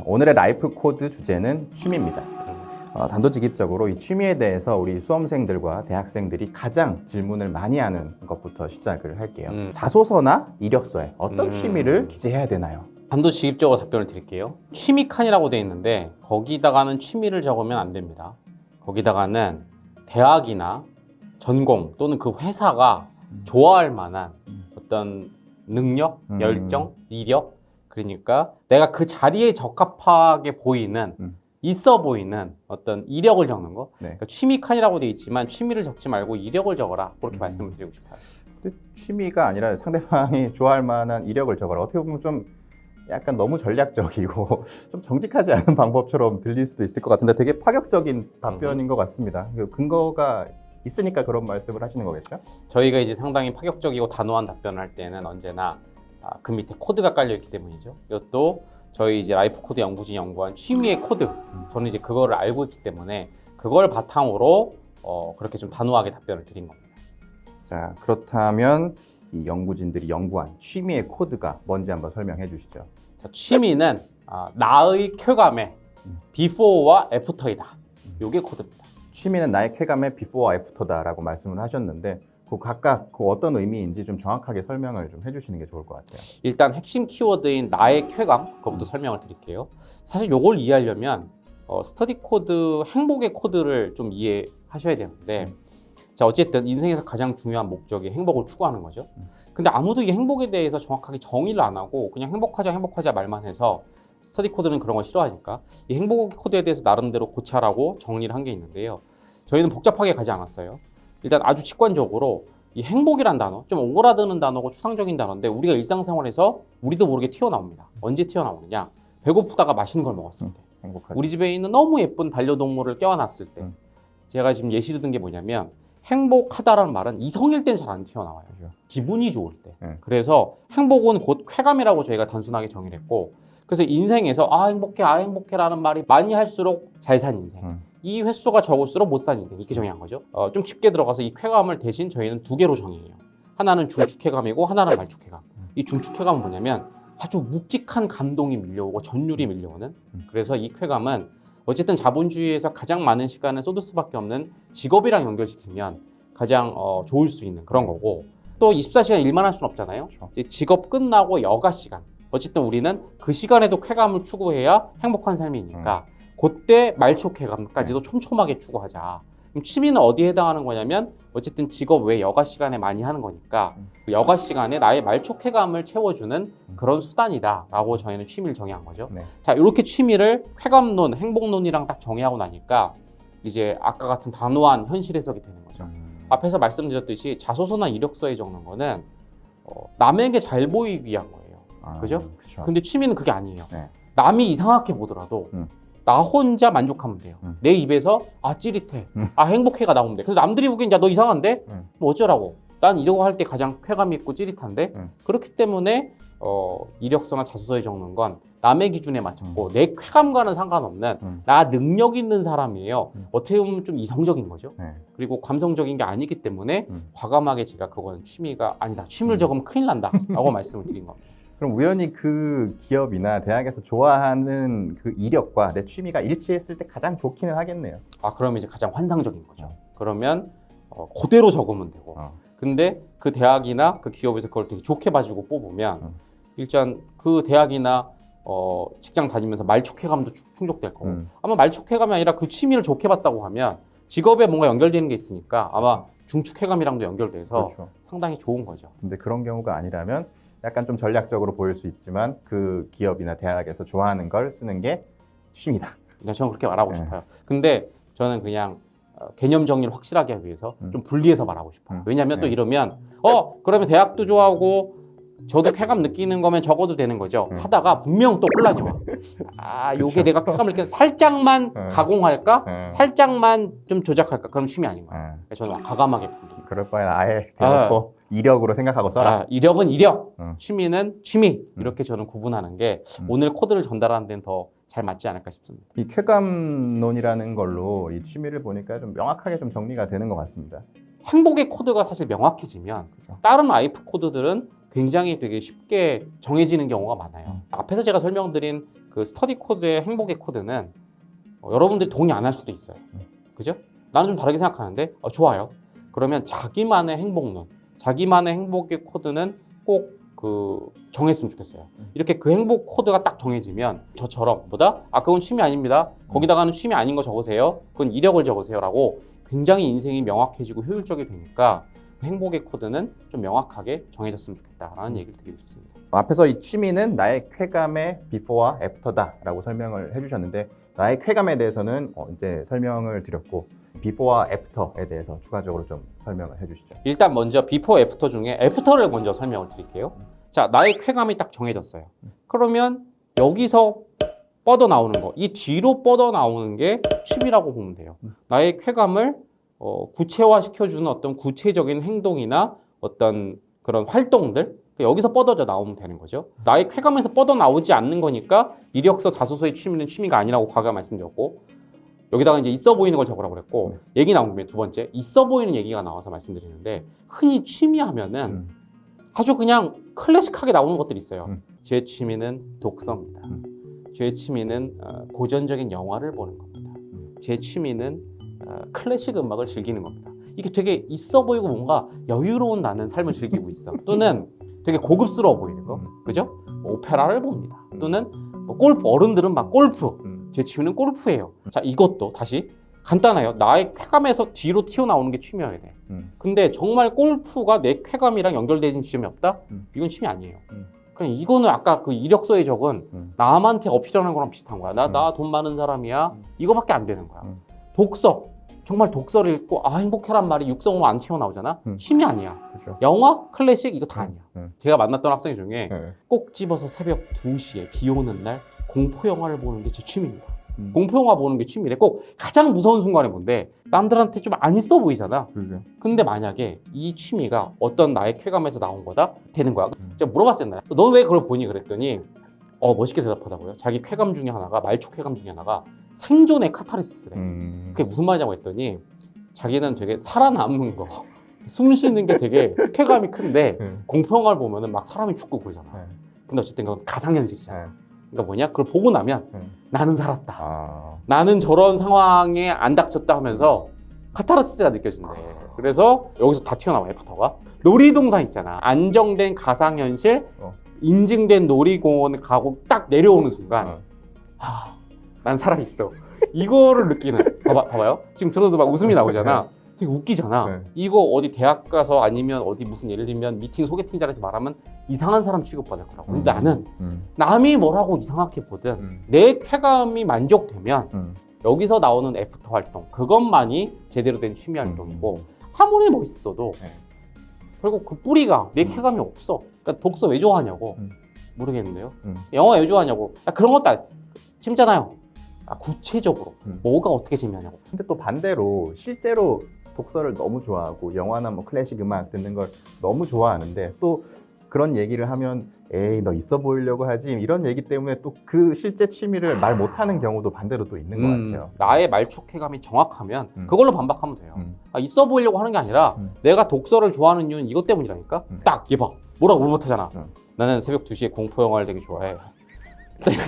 오늘의 라이프 코드 주제는 취미입니다. 단도직입적으로 이 취미에 대해서 우리 수험생들과 대학생들이 가장 질문을 많이 하는 것부터 시작을 할게요. 자소서나 이력서에 어떤 취미를 기재해야 되나요? 단도직입적으로 답변을 드릴게요. 취미 칸이라고 되어 있는데 거기다가는 취미를 적으면 안 됩니다. 거기다가는 대학이나 전공 또는 그 회사가 좋아할 만한 어떤 능력, 열정, 이력, 그러니까 내가 그 자리에 적합하게 보이는 있어 보이는 어떤 이력을 적는 거. 네. 그러니까 취미 칸이라고 되어 있지만 취미를 적지 말고 이력을 적어라, 그렇게 말씀을 드리고 싶어요. 근데 취미가 아니라 상대방이 좋아할 만한 이력을 적어라. 어떻게 보면 좀 약간 너무 전략적이고 좀 정직하지 않은 방법처럼 들릴 수도 있을 것 같은데 되게 파격적인 답변인 것 같습니다. 근거가 있으니까 그런 말씀을 하시는 거겠죠? 저희가 이제 상당히 파격적이고 단호한 답변을 할 때는 언제나 그 밑에 코드가 깔려 있기 때문이죠. 이것도 저희 이제 라이프 코드 연구진이 연구한 취미의 코드, 저는 이제 그거를 알고 있기 때문에 그걸 바탕으로 그렇게 좀 단호하게 답변을 드린 겁니다. 자, 그렇다면 이 연구진들이 연구한 취미의 코드가 뭔지 한번 설명해 주시죠. 자, 취미는 나의 쾌감의 비포와 애프터이다. 요게 코드입니다. 취미는 나의 쾌감의 비포와 애프터다라고 말씀을 하셨는데 각각 어떤 의미인지 좀 정확하게 설명을 좀 해주시는 게 좋을 것 같아요. 일단 핵심 키워드인 나의 쾌감, 그것부터 설명을 드릴게요. 사실 요걸 이해하려면 스터디 코드, 행복의 코드를 좀 이해하셔야 되는데 자, 어쨌든 인생에서 가장 중요한 목적이 행복을 추구하는 거죠. 근데 아무도 이 행복에 대해서 정확하게 정의를 안 하고 그냥 행복하자 말만 해서 스터디 코드는 그런 거 싫어하니까 이 행복 코드에 대해서 나름대로 고찰하고 정리를 한 게 있는데요. 저희는 복잡하게 가지 않았어요. 일단 아주 직관적으로 이 행복이란 단어, 좀 오그라드는 단어고 추상적인 단어인데 우리가 일상생활에서 우리도 모르게 튀어나옵니다. 언제 튀어나오느냐? 배고프다가 맛있는 걸 먹었을 때, 행복하죠. 우리 집에 있는 너무 예쁜 반려동물을 껴안았을 때. 제가 지금 예시를 든 게 뭐냐면 행복하다라는 말은 이성일 땐 잘 안 튀어나와요. 그죠. 기분이 좋을 때. 그래서 행복은 곧 쾌감이라고 저희가 단순하게 정의를 했고, 그래서 인생에서 행복해라는 말이 많이 할수록 잘 산 인생, 이 횟수가 적을수록 못 산 인생, 이렇게 정의한 거죠. 좀 깊게 들어가서 이 쾌감을 대신 저희는 두 개로 정의해요. 하나는 중축쾌감이고 하나는 말축쾌감. 이 중축쾌감은 뭐냐면 아주 묵직한 감동이 밀려오고 전율이 밀려오는, 그래서 이 쾌감은 어쨌든 자본주의에서 가장 많은 시간을 쏟을 수밖에 없는 직업이랑 연결시키면 가장 좋을 수 있는 그런 거고, 또 24시간 일만 할 수는 없잖아요. 그렇죠. 이제 직업 끝나고 여가 시간, 어쨌든 우리는 그 시간에도 쾌감을 추구해야 행복한 삶이니까 그때 말초 쾌감까지도 촘촘하게 추구하자. 그럼 취미는 어디에 해당하는 거냐면 어쨌든 직업 외 여가 시간에 많이 하는 거니까 여가 시간에 나의 말초 쾌감을 채워주는 그런 수단이다라고 저희는 취미를 정의한 거죠. 네. 자, 이렇게 취미를 쾌감론, 행복론이랑 딱 정의하고 나니까 이제 아까 같은 단호한 현실 해석이 되는 거죠. 앞에서 말씀드렸듯이 자소서나 이력서에 적는 거는 남에게 잘 보이기 위한 거예요. 그죠? 그쵸. 근데 취미는 그게 아니에요. 네. 남이 이상하게 보더라도 나 혼자 만족하면 돼요. 내 입에서 찌릿해, 행복해가 나오면 돼. 근데 남들이 보기엔 야, 너 이상한데? 뭐 어쩌라고? 난 이러고 할 때 가장 쾌감이 있고 찌릿한데? 그렇기 때문에 이력서나 자소서에 적는 건 남의 기준에 맞췄고 내 쾌감과는 상관없는 나 능력 있는 사람이에요. 어떻게 보면 좀 이성적인 거죠. 그리고 감성적인 게 아니기 때문에 과감하게 제가 그건 취미가 아니다, 취미를 적으면 큰일 난다 라고 말씀을 드린 겁니다. 그럼 우연히 그 기업이나 대학에서 좋아하는 그 이력과 내 취미가 일치했을 때 가장 좋기는 하겠네요. 그러면 이제 가장 환상적인 거죠. 그러면 그대로 적으면 되고. 근데 그 대학이나 그 기업에서 그걸 되게 좋게 봐주고 뽑으면 일단 그 대학이나 직장 다니면서 말초쾌감도 충족될 거고, 아마 말초쾌감이 아니라 그 취미를 좋게 봤다고 하면 직업에 뭔가 연결되는 게 있으니까 아마 중축쾌감이랑도 연결돼서 그렇죠. 상당히 좋은 거죠. 근데 그런 경우가 아니라면 약간 좀 전략적으로 보일 수 있지만 그 기업이나 대학에서 좋아하는 걸 쓰는 게 취미다. 저는 그렇게 말하고 싶어요. 근데 저는 그냥 개념 정리를 확실하게 하기 위해서 좀 분리해서 말하고 싶어요. 왜냐하면 또 이러면 그러면 대학도 좋아하고 저도 쾌감 느끼는 거면 적어도 되는 거죠. 하다가 분명 또 혼란이 와요. 요게 내가 쾌감을 느끼는 살짝만 가공할까? 살짝만 좀 조작할까? 그럼 취미 아닌 거예요. 저는 과감하게 분리. 그럴 바엔 아예 대놓고 이력으로 생각하고 써라. 이력은 이력, 취미는 취미. 이렇게 저는 구분하는 게 오늘 코드를 전달하는 데는 더 잘 맞지 않을까 싶습니다. 이 쾌감론이라는 걸로 이 취미를 보니까 좀 명확하게 좀 정리가 되는 것 같습니다. 행복의 코드가 사실 명확해지면 그렇죠. 다른 라이프 코드들은 굉장히 되게 쉽게 정해지는 경우가 많아요. 앞에서 제가 설명드린 그 스터디 코드의 행복의 코드는 여러분들이 동의 안 할 수도 있어요. 그죠? 나는 좀 다르게 생각하는데 좋아요. 그러면 자기만의 행복론, 자기만의 행복의 코드는 꼭 정했으면 좋겠어요. 이렇게 그 행복 코드가 딱 정해지면 저처럼 그건 취미 아닙니다. 거기다가는 취미 아닌 거 적으세요. 그건 이력을 적으세요라고 굉장히 인생이 명확해지고 효율적이 되니까 행복의 코드는 좀 명확하게 정해졌으면 좋겠다라는 얘기를 드리고 싶습니다. 앞에서 이 취미는 나의 쾌감의 비포와 애프터다라고 설명을 해주셨는데 나의 쾌감에 대해서는 이제 설명을 드렸고 비포와 애프터에 대해서 추가적으로 좀 설명을 해주시죠. 일단 먼저 비포 애프터 중에 애프터를 먼저 설명을 드릴게요. 자, 나의 쾌감이 딱 정해졌어요. 그러면 여기서 뻗어나오는 거, 이 뒤로 뻗어나오는 게 취미라고 보면 돼요. 나의 쾌감을 구체화시켜주는 어떤 구체적인 행동이나 어떤 그런 활동들, 여기서 뻗어져 나오면 되는 거죠. 나의 쾌감에서 뻗어나오지 않는 거니까 이력서 자소서의 취미는 취미가 아니라고 과거에 말씀드렸고, 여기다가 이제 있어 보이는 걸 적으라고 그랬고, 얘기 나온 김에 두 번째, 있어 보이는 얘기가 나와서 말씀드리는데, 흔히 취미 하면은 아주 그냥 클래식하게 나오는 것들이 있어요. 제 취미는 독서입니다. 제 취미는 고전적인 영화를 보는 겁니다. 제 취미는 클래식 음악을 즐기는 겁니다. 이게 되게 있어 보이고 뭔가 여유로운 나는 삶을 즐기고 있어. 또는 되게 고급스러워 보이는 거, 그죠? 오페라를 봅니다. 또는 골프, 어른들은 막 골프. 제 취미는 골프예요. 자, 이것도 다시 간단해요. 나의 쾌감에서 뒤로 튀어나오는 게 취미여야 돼. 근데 정말 골프가 내 쾌감이랑 연결되는 지점이 없다? 이건 취미 아니에요. 그냥 이거는 아까 그 이력서에 적은 남한테 어필하는 거랑 비슷한 거야. 나 돈 많은 사람이야. 이거밖에 안 되는 거야. 독서. 정말 독서를 읽고 행복해란 말이 육성으로 안 튀어나오잖아. 취미 아니야. 그렇죠. 영화, 클래식 이거 다 아니야. 제가 만났던 학생 중에 네. 꼭 집어서 새벽 2시에 비 오는 날 공포 영화를 보는 게 제 취미입니다. 공포 영화 보는 게 취미래. 꼭 가장 무서운 순간에 뭔데 남들한테 좀 안 있어 보이잖아. 그러죠. 근데 만약에 이 취미가 어떤 나의 쾌감에서 나온 거다? 되는 거야. 제가 물어봤어요. 너 왜 그걸 보니? 그랬더니 멋있게 대답하다고요. 자기 쾌감 중에 하나가, 말초 쾌감 중에 하나가 생존의 카타르시스래. 그게 무슨 말이냐고 했더니 자기는 되게 살아남는 거, 숨 쉬는 게 되게 쾌감이 큰데 공포 영화를 보면은 막 사람이 죽고 그러잖아. 근데 어쨌든 그건 가상현실이잖아. 그러니까 뭐냐? 그걸 보고 나면 나는 살았다. 나는 저런 상황에 안 닥쳤다 하면서 카타르시스가 느껴진대. 그래서 여기서 다 튀어나와, 애프터가. 놀이동산 있잖아. 안정된 가상현실, 인증된 놀이공원 가고 딱 내려오는 순간 난 살아있어. 이거를 느끼는. 봐봐요. 지금 들어도 막 웃음이 나오잖아. 되게 웃기잖아. 이거 어디 대학 가서 아니면 어디 무슨 예를 들면 미팅 소개팅 자리에서 말하면 이상한 사람 취급받을 거라고. 근데 나는 남이 뭐라고 이상하게 보든 내 쾌감이 만족되면 여기서 나오는 애프터 활동, 그것만이 제대로 된 취미 활동이고 아무리 멋있어도 결국 그 뿌리가 내 쾌감이 없어. 그러니까 독서 왜 좋아하냐고 모르겠는데요. 영화 왜 좋아하냐고. 그런 것도 재밌잖아요. 구체적으로 뭐가 어떻게 재미하냐고. 근데 또 반대로 실제로 독서를 너무 좋아하고 영화나 뭐 클래식 음악 듣는 걸 너무 좋아하는데 또 그런 얘기를 하면 에이 너 있어 보이려고 하지 이런 얘기 때문에 또 그 실제 취미를 말 못하는 경우도 반대로 또 있는 것 같아요. 나의 말초쾌감이 정확하면 그걸로 반박하면 돼요. 있어 보이려고 하는 게 아니라 내가 독서를 좋아하는 이유는 이것 때문이라니까. 딱 얘 봐. 뭐라고 말 못하잖아. 나는 새벽 2시에 공포 영화를 되게 좋아해.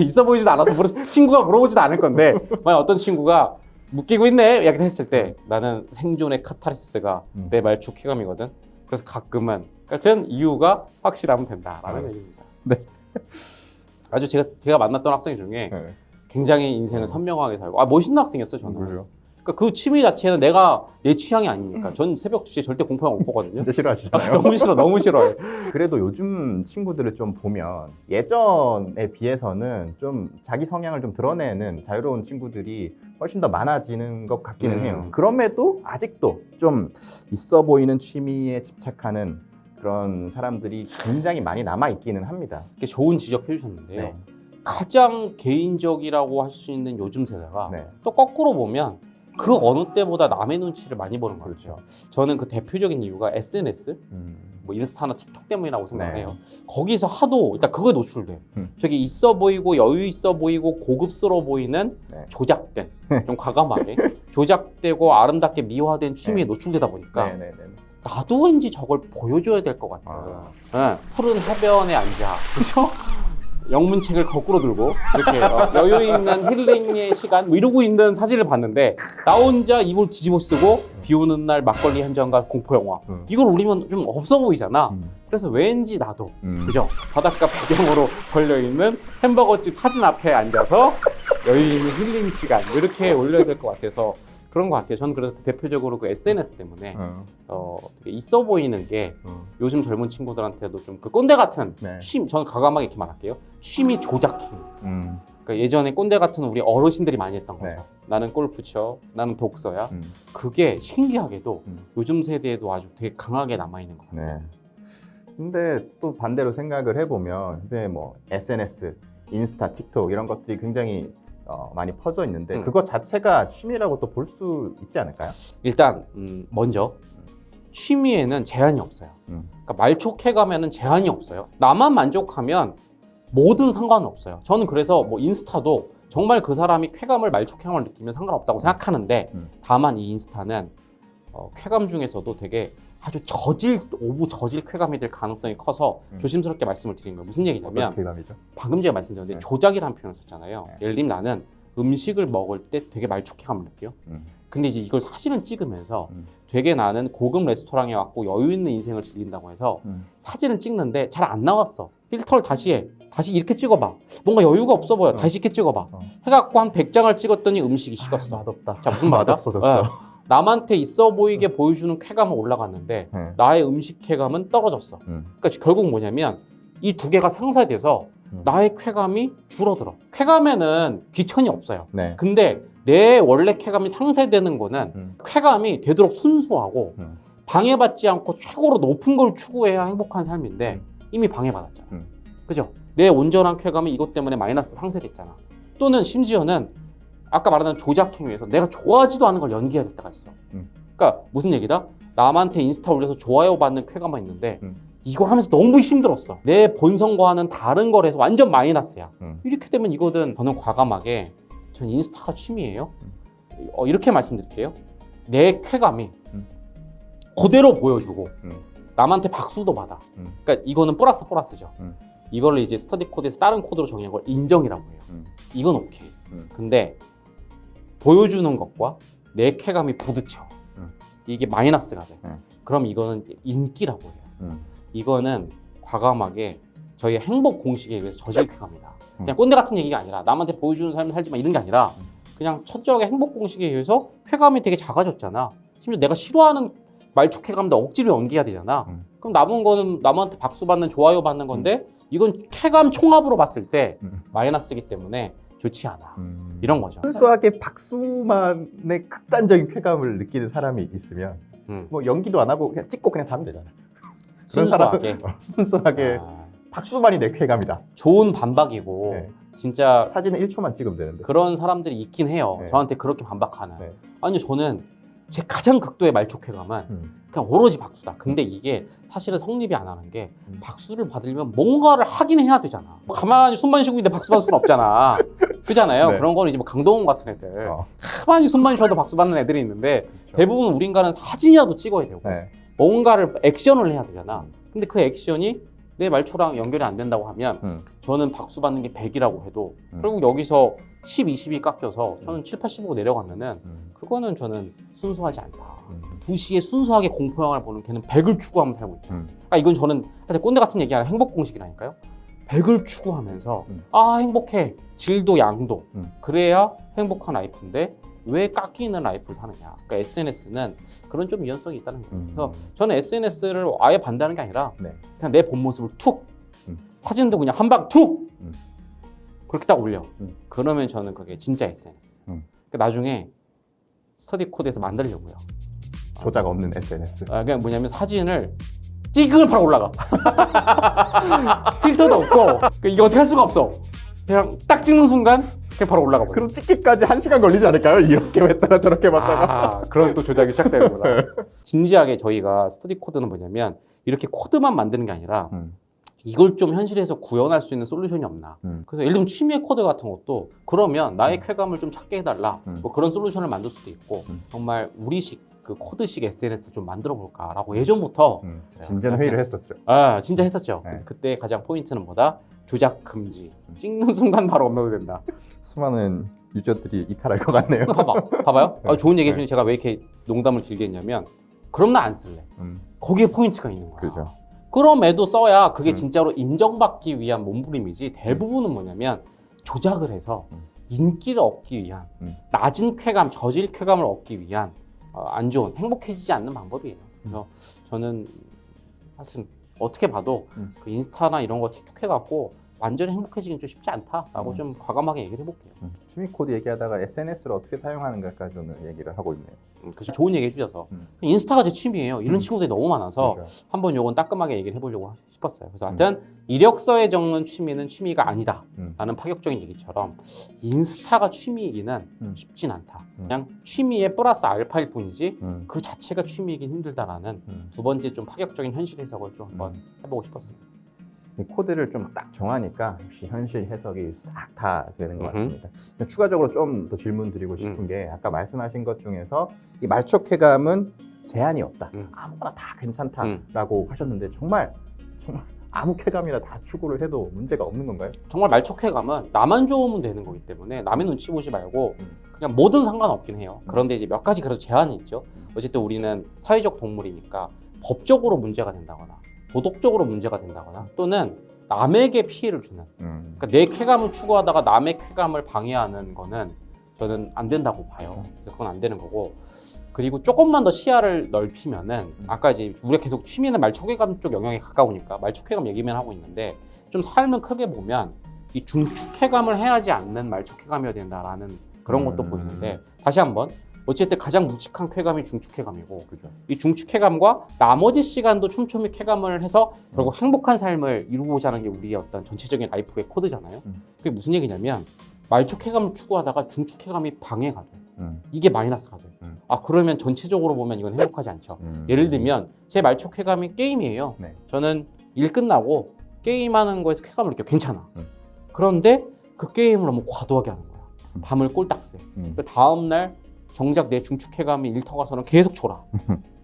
있어 보이지도 않아서 친구가 물어보지도 않을 건데 만약 어떤 친구가 웃기고 있네 이렇게 했을 때 나는 생존의 카타르시스가 내 말초 쾌감이거든. 그래서 가끔은 같은 이유가 확실하면 된다라는 얘기입니다. 네. 아주 제가 만났던 학생 중에 굉장히 인생을 선명하게 살고 멋있는 학생이었어요. 저는. 그렇죠. 그러니까 그 취미 자체는 내 취향이 아니니까. 전 새벽 2시에 절대 공포 영화 못 보거든요. 진짜 싫어하시잖아요. 너무 싫어요. 그래도 요즘 친구들을 좀 보면 예전에 비해서는 좀 자기 성향을 좀 드러내는 자유로운 친구들이 훨씬 더 많아지는 것 같기는 해요. 그럼에도 아직도 좀 있어 보이는 취미에 집착하는 그런 사람들이 굉장히 많이 남아있기는 합니다. 이렇게 좋은 지적해 주셨는데요. 가장 개인적이라고 할 수 있는 요즘 세대가 또 거꾸로 보면 그 어느 때보다 남의 눈치를 많이 보는 거죠. 그렇죠. 저는 그 대표적인 이유가 SNS, 뭐 인스타나 틱톡 때문이라고 생각을 해요. 거기서 하도 일단 그거에 노출돼. 되게 있어 보이고 여유 있어 보이고 고급스러워 보이는 조작된, 좀 과감하게 조작되고 아름답게 미화된 취미에 노출되다 보니까 나도 왠지 저걸 보여줘야 될 것 같아요. 푸른 해변에 앉아, 그죠? 영문책을 거꾸로 들고 이렇게 여유 있는 힐링의 시간 뭐 이러고 있는 사진을 봤는데 나 혼자 이불 뒤집어 쓰고 비 오는 날 막걸리 한 잔과 공포 영화 이걸 올리면 좀 없어 보이잖아. 그래서 왠지 나도 그죠? 바닷가 배경으로 걸려 있는 햄버거집 사진 앞에 앉아서 여유 있는 힐링 시간 이렇게 올려야 될 것 같아서 그런 것 같아요. 저는 그래서 대표적으로 그 SNS 때문에 되게 있어 보이는 게 요즘 젊은 친구들한테도 좀 그 꼰대 같은 네. 취미, 저는 과감하게 이렇게 말할게요. 취미 조작킹. 그러니까 예전에 꼰대 같은 우리 어르신들이 많이 했던 거죠. 네. 나는 골프 쳐, 나는 독서야. 그게 신기하게도 요즘 세대에도 아주 되게 강하게 남아있는 것 같아요. 네. 근데 또 반대로 생각을 해보면 근데 뭐 SNS, 인스타, 틱톡 이런 것들이 굉장히 많이 퍼져 있는데 그것 자체가 취미라고 또 볼 수 있지 않을까요? 일단 먼저 취미에는 제한이 없어요. 그러니까 말촉해가면은 제한이 없어요. 나만 만족하면 뭐든 상관은 없어요. 저는 그래서 뭐 인스타도 정말 그 사람이 쾌감을 말촉행을 느끼면 상관없다고 생각하는데 다만 이 인스타는 쾌감 중에서도 되게 아주 오부 저질 쾌감이 될 가능성이 커서 조심스럽게 말씀을 드린 거예요. 무슨 얘기냐면 어떤 쾌감이죠? 방금 제가 말씀드렸는데 조작이라는 표현을 썼잖아요. 예를 들면 나는 음식을 먹을 때 되게 말촉쾌감을 느껴요. 근데 이제 이걸 사진을 찍으면서 되게 나는 고급 레스토랑에 왔고 여유 있는 인생을 즐긴다고 해서 사진을 찍는데 잘 안 나왔어. 필터를 다시 해. 다시 이렇게 찍어봐. 뭔가 여유가 없어 보여. 다시 이렇게 찍어봐. 해갖고 한 100장을 찍었더니 음식이 식었어. 맛없다. 자, 무슨 말이야? 맛없어졌어. 남한테 있어 보이게 보여주는 쾌감은 올라갔는데 나의 음식 쾌감은 떨어졌어. 그러니까 결국 뭐냐면 이 두 개가 상쇄돼서 나의 쾌감이 줄어들어. 쾌감에는 귀천이 없어요. 네. 근데 내 원래 쾌감이 상쇄되는 거는 쾌감이 되도록 순수하고 방해받지 않고 최고로 높은 걸 추구해야 행복한 삶인데 이미 방해받았잖아. 그죠? 내 온전한 쾌감이 이것 때문에 마이너스 상쇄됐잖아. 또는 심지어는 아까 말하는 조작행위에서 내가 좋아하지도 않은 걸 연기해야 될 때가 있어. 그러니까 무슨 얘기다? 남한테 인스타 올려서 좋아요 받는 쾌감만 있는데 이걸 하면서 너무 힘들었어. 내 본성과는 다른 걸 해서 완전 마이너스야. 이렇게 되면 이거는 저는 과감하게 전 인스타가 취미예요. 이렇게 말씀드릴게요. 내 쾌감이 그대로 보여주고 남한테 박수도 받아. 그러니까 이거는 플러스죠. 이걸 이제 스터디 코드에서 다른 코드로 정의한 걸 인정이라고 해요. 이건 오케이. 근데 보여주는 것과 내 쾌감이 부딪혀. 이게 마이너스가 돼. 그럼 이거는 인기라고 해요. 이거는 과감하게 저희의 행복 공식에 의해서 저질 쾌감이다. 그냥 꼰대 같은 얘기가 아니라 남한테 보여주는 삶을 살지만 이런 게 아니라 그냥 첫적의 행복 공식에 의해서 쾌감이 되게 작아졌잖아. 심지어 내가 싫어하는 말촉 쾌감도 억지로 연기해야 되잖아. 그럼 남은 거는 남한테 박수 받는 좋아요 받는 건데 이건 쾌감 총합으로 봤을 때 마이너스이기 때문에 좋지 않아. 이런 거죠. 순수하게 박수만의 극단적인 쾌감을 느끼는 사람이 있으면 뭐 연기도 안 하고 그냥 찍고 그냥 자면 되잖아. 그런 순수하게. 사람은 순수하게 박수만이 내 쾌감이다. 좋은 반박이고 네. 진짜 사진은 1초만 찍으면 되는데. 그런 사람들이 있긴 해요. 네. 저한테 그렇게 반박하는. 네. 아니요, 저는 제 가장 극도의 말촉쾌감은 그냥 오로지 박수다. 근데 이게 사실은 성립이 안 하는 게 박수를 받으려면 뭔가를 하긴 해야 되잖아. 뭐 가만히 숨만 쉬고 있는데 박수 받을 수는 없잖아. 그잖아요. 네. 그런 거는 이제 뭐 강동원 같은 애들 가만히 숨만 쉬어도 박수 받는 애들이 있는데 그렇죠. 대부분 우린가는 사진이라도 찍어야 되고 네. 뭔가를 액션을 해야 되잖아. 근데 그 액션이 내 말초랑 연결이 안 된다고 하면 저는 박수 받는 게 100이라고 해도 결국 여기서 10, 20이 깎여서 저는 7, 80으로 내려가면은 그거는 저는 순수하지 않다. 2시에 순수하게 공포영화를 보는 걔는 100을 추구하면서 살고 있다. 그러니까 이건 저는 사실 꼰대 같은 얘기 아니라 행복 공식이라니까요. 100을 추구하면서 아 행복해. 질도 양도. 그래야 행복한 라이프인데 왜 깎이는 라이프를 사느냐. 그러니까 SNS는 그런 좀 유연성이 있다는 거예요. 그래서 저는 SNS를 아예 반대하는 게 아니라 그냥 내 본 모습을 툭 사진도 그냥 한 방 툭 그렇게 딱 올려. 그러면 저는 그게 진짜 SNS. 그러니까 나중에 스터디 코드에서 만들려고요. 조작 없는 SNS. 그냥 뭐냐면 사진을 찍으면 바로 올라가. 필터도 없고 그러니까 이게 어떻게 할 수가 없어. 그냥 딱 찍는 순간 그냥 바로 올라가 버려. 그럼 찍기까지 1시간 걸리지 않을까요? 이렇게 했다가 저렇게 봤다가. 그런 또 조작이 시작되는구나. 진지하게 저희가 스터디 코드는 뭐냐면 이렇게 코드만 만드는 게 아니라 이걸 좀 현실에서 구현할 수 있는 솔루션이 없나. 그래서 예를 들면 취미의 코드 같은 것도 그러면 나의 쾌감을 좀 찾게 해달라. 뭐 그런 솔루션을 만들 수도 있고 정말 우리식 그 코드식 SNS를 좀 만들어 볼까라고 예전부터 진지한 회의를 했었죠. 진짜 했었죠. 네. 그때 가장 포인트는 뭐다? 조작 금지. 찍는 순간 바로 업로드된다. 수많은 유저들이 이탈할 것 같네요. 봐봐요. 좋은 얘기 해주니 제가 왜 이렇게 농담을 길게 했냐면 그럼 나 안 쓸래. 거기에 포인트가 있는 거야. 그죠. 그럼에도 써야 그게 진짜로 인정받기 위한 몸부림이지 대부분은 뭐냐면 조작을 해서 인기를 얻기 위한 낮은 쾌감, 저질 쾌감을 얻기 위한 안 좋은, 행복해지지 않는 방법이에요. 그래서 저는 하여튼 어떻게 봐도 그 인스타나 이런 거 틱톡 해갖고 완전히 행복해지긴 좀 쉽지 않다라고 좀 과감하게 얘기를 해볼게요. 취미 코드 얘기하다가 SNS를 어떻게 사용하는가까지는 얘기를 하고 있네요. 그래서 좋은 얘기 해주셔서 인스타가 제 취미예요. 이런 친구들이 너무 많아서 그렇죠. 한번 요건 따끔하게 얘기를 해보려고 싶었어요. 그래서 하여튼 이력서에 적는 취미는 취미가 아니다 라는 파격적인 얘기처럼 인스타가 취미이기는 쉽진 않다. 그냥 취미에 플러스 알파일 뿐이지 그 자체가 취미이긴 힘들다라는 두 번째 좀 파격적인 현실 해석을 좀 한번 해보고 싶었습니다. 이 코드를 좀 딱 정하니까 역시 현실 해석이 싹 다 되는 것 같습니다. 추가적으로 좀 더 질문 드리고 싶은 게 아까 말씀하신 것 중에서 이 말촉회감은 제한이 없다. 아무거나 다 괜찮다라고 하셨는데 정말 아무 쾌감이나 다 추구를 해도 문제가 없는 건가요? 정말 말촉회감은 나만 좋으면 되는 거기 때문에 남의 눈치 보지 말고 그냥 뭐든 상관없긴 해요. 그런데 이제 몇 가지 그래도 제한이 있죠. 어쨌든 우리는 사회적 동물이니까 법적으로 문제가 된다거나 도덕적으로 문제가 된다거나 또는 남에게 피해를 주는 그러니까 내 쾌감을 추구하다가 남의 쾌감을 방해하는 거는 저는 안 된다고 봐요. 그래서 그건 안 되는 거고 그리고 조금만 더 시야를 넓히면은 아까 이제 우리가 계속 취미는 말촉회감 쪽 영역에 가까우니까 말촉회감 얘기만 하고 있는데 좀 삶을 크게 보면 이 중축회감을 해야지 않는 말촉회감이어야 된다라는 그런 것도 보이는데 다시 한번 어쨌든 가장 묵직한 쾌감이 중축쾌감이고 그죠. 이 중축쾌감과 나머지 시간도 촘촘히 쾌감을 해서 결국 행복한 삶을 이루고자 하는 게 우리의 어떤 전체적인 라이프의 코드잖아요. 그게 무슨 얘기냐면 말촉쾌감을 추구하다가 중축쾌감이 방해가 돼. 이게 마이너스가 돼. 그러면 전체적으로 보면 이건 행복하지 않죠. 예를 들면 제 말촉쾌감이 게임이에요. 네. 저는 일 끝나고 게임하는 거에서 쾌감을 느껴. 괜찮아. 그런데 그 게임을 너무 과도하게 하는 거야. 밤을 꼴딱 새. 다음날 정작 내 중축쾌감이 일터가서는 계속 졸아.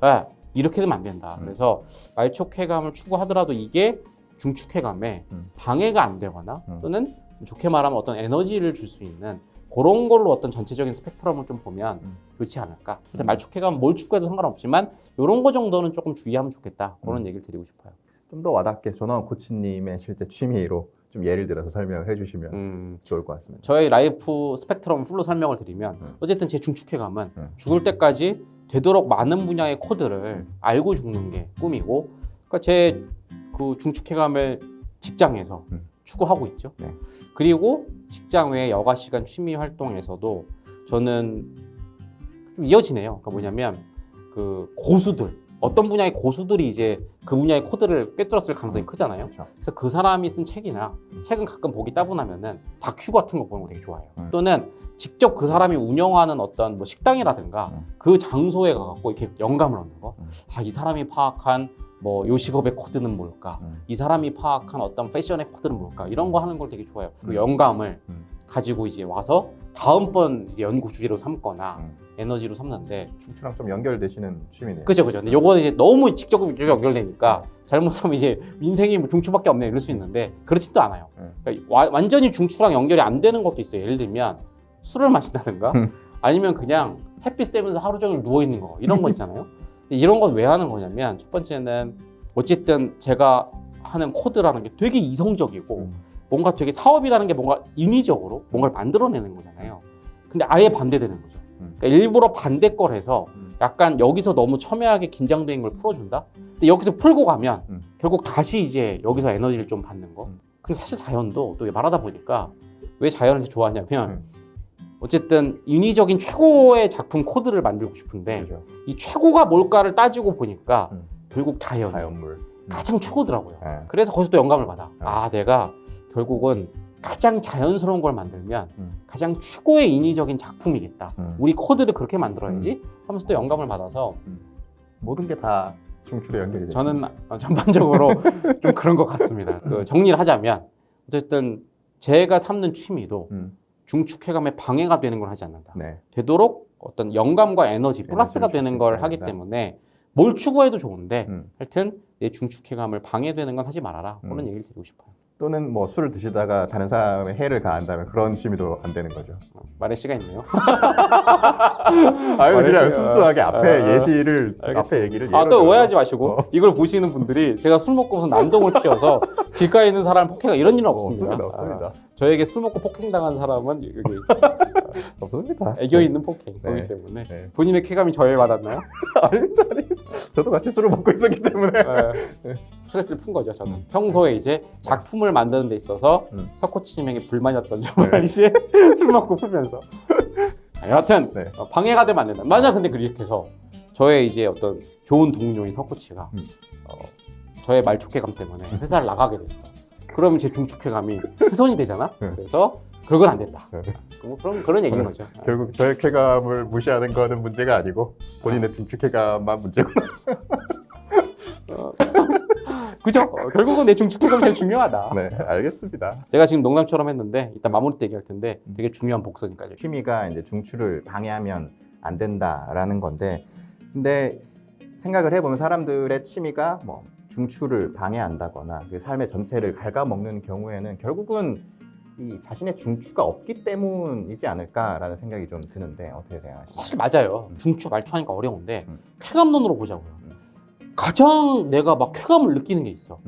네, 이렇게 되면 안 된다. 그래서 말촉쾌감을 추구하더라도 이게 중축쾌감에 방해가 안 되거나 또는 좋게 말하면 어떤 에너지를 줄 수 있는 그런 걸로 어떤 전체적인 스펙트럼을 좀 보면 좋지 않을까. 일단 말촉쾌감 뭘 추구해도 상관없지만 이런 거 정도는 조금 주의하면 좋겠다. 그런 얘기를 드리고 싶어요. 좀 더 와닿게 전원 코치님의 실제 취미로 좀 예를 들어서 설명을 해주시면 좋을 것 같습니다. 저의 라이프 스펙트럼 풀로 설명을 드리면 어쨌든 제 중축쾌감은 죽을 때까지 되도록 많은 분야의 코드를 알고 죽는 게 꿈이고 그러니까 제 그 중축쾌감을 직장에서 추구하고 있죠. 네. 그리고 직장 외 여가 시간 취미 활동에서도 저는 좀 이어지네요. 그러니까 뭐냐면 그 고수들 어떤 분야의 고수들이 이제 그 분야의 코드를 꿰뚫었을 가능성이 크잖아요. 그렇죠. 그래서 그 사람이 쓴 책이나 책은 가끔 보기 따분하면은 다큐 같은 거 보는 거 되게 좋아해요. 또는 직접 그 사람이 운영하는 어떤 뭐 식당이라든가 그 장소에 가갖고 이렇게 영감을 얻는 거. 이 사람이 파악한 뭐 요식업의 코드는 뭘까? 이 사람이 파악한 어떤 패션의 코드는 뭘까? 이런 거 하는 걸 되게 좋아해요. 그 영감을 가지고 이제 와서 다음번 이제 연구 주제로 삼거나 에너지로 삼는데 중추랑 좀 연결되시는 취미네요. 그죠. 근데 요거는 이제 너무 직접적으로 연결되니까 잘못하면 이제 인생이 뭐 중추밖에 없네 이럴 수 있는데 그렇지도 않아요. 그러니까 완전히 중추랑 연결이 안 되는 것도 있어요. 예를 들면 술을 마신다든가 아니면 그냥 햇빛 쐬면서 하루 종일 누워 있는 거 이런 거 있잖아요. 이런 건 왜 하는 거냐면 첫 번째는 어쨌든 제가 하는 코드라는 게 되게 이성적이고 뭔가 되게 사업이라는 게 뭔가 인위적으로 뭔가를 만들어내는 거잖아요. 근데 아예 반대되는 거죠. 그러니까 일부러 반대 걸 해서 약간 여기서 너무 첨예하게 긴장된 걸 풀어준다? 근데 여기서 풀고 가면 결국 다시 이제 여기서 에너지를 좀 받는 거. 근데 사실 자연도 또 말하다 보니까 왜 자연을 좋아하냐면 어쨌든 인위적인 최고의 작품 코드를 만들고 싶은데 그렇죠. 이 최고가 뭘까를 따지고 보니까 결국 자연물. 가장 최고더라고요. 네. 그래서 거기서 또 영감을 받아. 내가 결국은 가장 자연스러운 걸 만들면 가장 최고의 인위적인 작품이겠다. 우리 코드를 그렇게 만들어야지 하면서 또 영감을 받아서 모든 게 다 중추로 연결이 되죠. 저는 전반적으로 좀 그런 것 같습니다. 정리를 하자면 어쨌든 제가 삼는 취미도 중축회감에 방해가 되는 걸 하지 않는다. 네. 되도록 어떤 영감과 에너지 플러스가 에너지를 되는 줄 걸 수 하기 있어야 때문에 뭘 추구해도 좋은데 음. 하여튼 내 중축회감을 방해되는 건 하지 말아라. 그런 얘기를 드리고 싶어요. 또는 뭐 술을 드시다가 다른 사람의 해를 가한다면 그런 취미도 안 되는 거죠. 말의 시가 있네요. 아유 그냥 순수하게 앞에 예시를 알겠습니다. 앞에 얘기를 아, 예로 또 들어서. 오해하지 마시고 이걸 보시는 분들이 제가 술 먹고 무슨 난동을 피워서 길가에 있는 사람을 폭행하 이런 일은 없습니다. 없습니다. 저에게 술 먹고 폭행당한 사람은 여기 없습니다. 애교 있는 폭행 네. 그렇기 때문에 네. 본인의 쾌감이 저해받았나요? 아닙니다. 저도 같이 술을 먹고 있었기 때문에. 네. 스트레스를 푼 거죠. 저는 평소에 이제 작품을 만드는 데 있어서 석코치님에게 불만이었던 점을 네. 이제 술 먹고 풀면서 여하튼 네. 방해가 되면 안 된다. 만약 근데 그렇게 해서 저의 이제 어떤 좋은 동료인 석코치가 저의 말초쾌감 때문에 회사를 나가게 됐어. 그러면 제 중축쾌감이 훼손이 되잖아. 네. 그래서 그건 안 된다. 네. 그럼 그런 얘기인 거죠. 결국 저의 쾌감을 무시하는 거는 문제가 아니고 본인의 중축쾌감만 문제고. 그죠? 결국은 내 중축쾌감이 제일 중요하다. 네, 알겠습니다. 제가 지금 농담처럼 했는데 이따 마무리 때 얘기할 텐데 되게 중요한 복선이니까요. 취미가 이제 중추를 방해하면 안 된다라는 건데, 근데 생각을 해보면 사람들의 취미가 뭐 중추를 방해한다거나 그 삶의 전체를 갉아먹는 경우에는 결국은 이 자신의 중추가 없기 때문이지 않을까라는 생각이 좀 드는데 어떻게 생각하시나요? 사실 맞아요. 중추 말초하니까 어려운데 음. 쾌감론으로 보자고요. 가장 내가 막 쾌감을 느끼는 게 있어.